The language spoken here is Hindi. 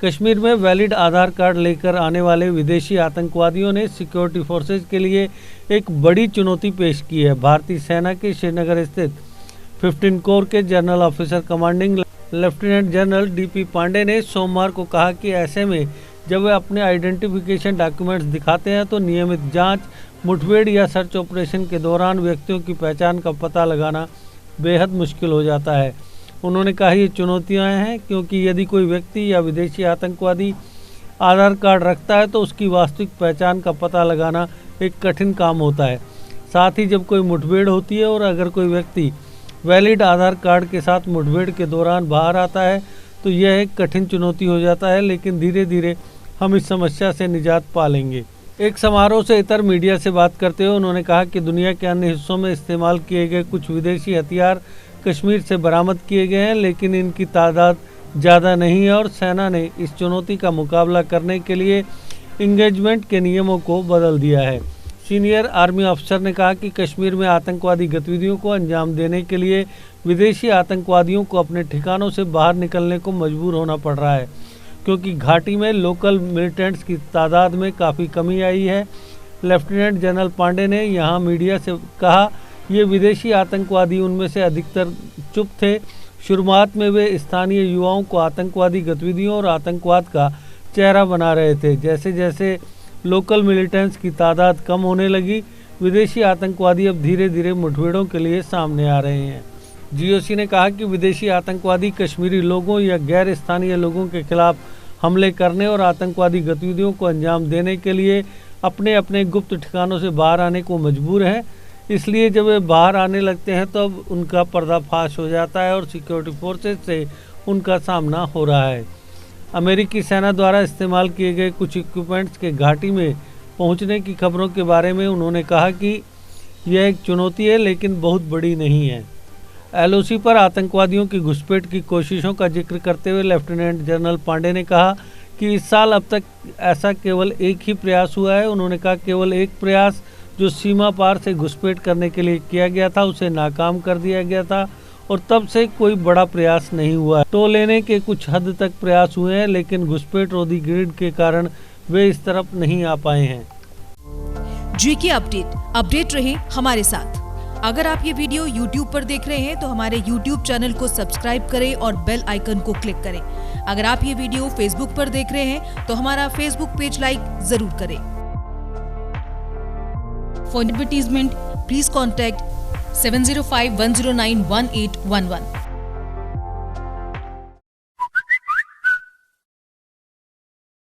कश्मीर में वैलिड आधार कार्ड लेकर आने वाले विदेशी आतंकवादियों ने सिक्योरिटी फोर्सेज के लिए एक बड़ी चुनौती पेश की है। भारतीय सेना के श्रीनगर स्थित 15 कोर के general officer commanding lieutenant general DP Pandey ने सोमवार को कहा कि ऐसे में जब वे अपने आइडेंटिफिकेशन डॉक्यूमेंट्स दिखाते हैं तो नियमित जांच, मुठभेड़ या सर्च ऑपरेशन के दौरान व्यक्तियों की पहचान का पता लगाना बेहद मुश्किल हो जाता है। उन्होंने कहा ये चुनौतियां हैं क्योंकि यदि कोई व्यक्ति या विदेशी आतंकवादी आधार कार्ड रखता है तो उसकी वास्तविक पहचान का पता लगाना एक कठिन काम होता है। साथ ही जब कोई मुठभेड़ होती है और अगर कोई व्यक्ति वैलिड आधार कार्ड के साथ मुठभेड़ के दौरान बाहर आता है तो यह एक कठिन चुनौती हो जाता है, लेकिन धीरे धीरे हम इस समस्या से निजात पा लेंगे। एक समारोह से इतर मीडिया से बात करते हुए उन्होंने कहा कि दुनिया के अन्य हिस्सों में इस्तेमाल किए गए कुछ विदेशी हथियार कश्मीर से बरामद किए गए हैं, लेकिन इनकी तादाद ज़्यादा नहीं है और सेना ने इस चुनौती का मुकाबला करने के लिए इंगेजमेंट के नियमों को बदल दिया है। सीनियर आर्मी अफसर ने कहा कि कश्मीर में आतंकवादी गतिविधियों को अंजाम देने के लिए विदेशी आतंकवादियों को अपने ठिकानों से बाहर निकलने को मजबूर होना पड़ रहा है क्योंकि घाटी में लोकल मिलिटेंट्स की तादाद में काफ़ी कमी आई है। लेफ्टिनेंट जनरल पांडे ने यहाँ मीडिया से कहा, ये विदेशी आतंकवादी उनमें से अधिकतर चुप थे। शुरुआत में वे स्थानीय युवाओं को आतंकवादी गतिविधियों और आतंकवाद का चेहरा बना रहे थे। जैसे जैसे लोकल मिलिटेंट्स की तादाद कम होने लगी, विदेशी आतंकवादी अब धीरे धीरे मुठभेड़ों के लिए सामने आ रहे हैं। जीओसी ने कहा कि विदेशी आतंकवादी कश्मीरी लोगों या गैर स्थानीय लोगों के खिलाफ हमले करने और आतंकवादी गतिविधियों को अंजाम देने के लिए अपने अपने गुप्त ठिकानों से बाहर आने को मजबूर हैं। इसलिए जब वे बाहर आने लगते हैं तो अब उनका पर्दाफाश हो जाता है और सिक्योरिटी फोर्सेज से उनका सामना हो रहा है। अमेरिकी सेना द्वारा इस्तेमाल किए गए कुछ इक्विपमेंट्स के घाटी में पहुंचने की खबरों के बारे में उन्होंने कहा कि यह एक चुनौती है लेकिन बहुत बड़ी नहीं है। एलओसी पर आतंकवादियों की घुसपैठ की कोशिशों का जिक्र करते हुए लेफ्टिनेंट जनरल पांडे ने कहा कि इस साल अब तक ऐसा केवल एक ही प्रयास हुआ है। उन्होंने कहा केवल एक प्रयास जो सीमा पार से घुसपैठ करने के लिए किया गया था उसे नाकाम कर दिया गया था और तब से कोई बड़ा प्रयास नहीं हुआ है। टो लेने के कुछ हद तक प्रयास हुए हैं लेकिन घुसपैठ रोधी ग्रिड के कारण वे इस तरफ नहीं आ पाए हैं। जीके अपडेट रहे हमारे साथ। अगर आप ये वीडियो YouTube पर देख रहे हैं तो हमारे YouTube चैनल को सब्सक्राइब करें और बेल आइकन को क्लिक करें। अगर आप ये वीडियो Facebook पर देख रहे हैं तो हमारा Facebook पेज लाइक जरूर करें। For advertisement, please contact 705-109-1811.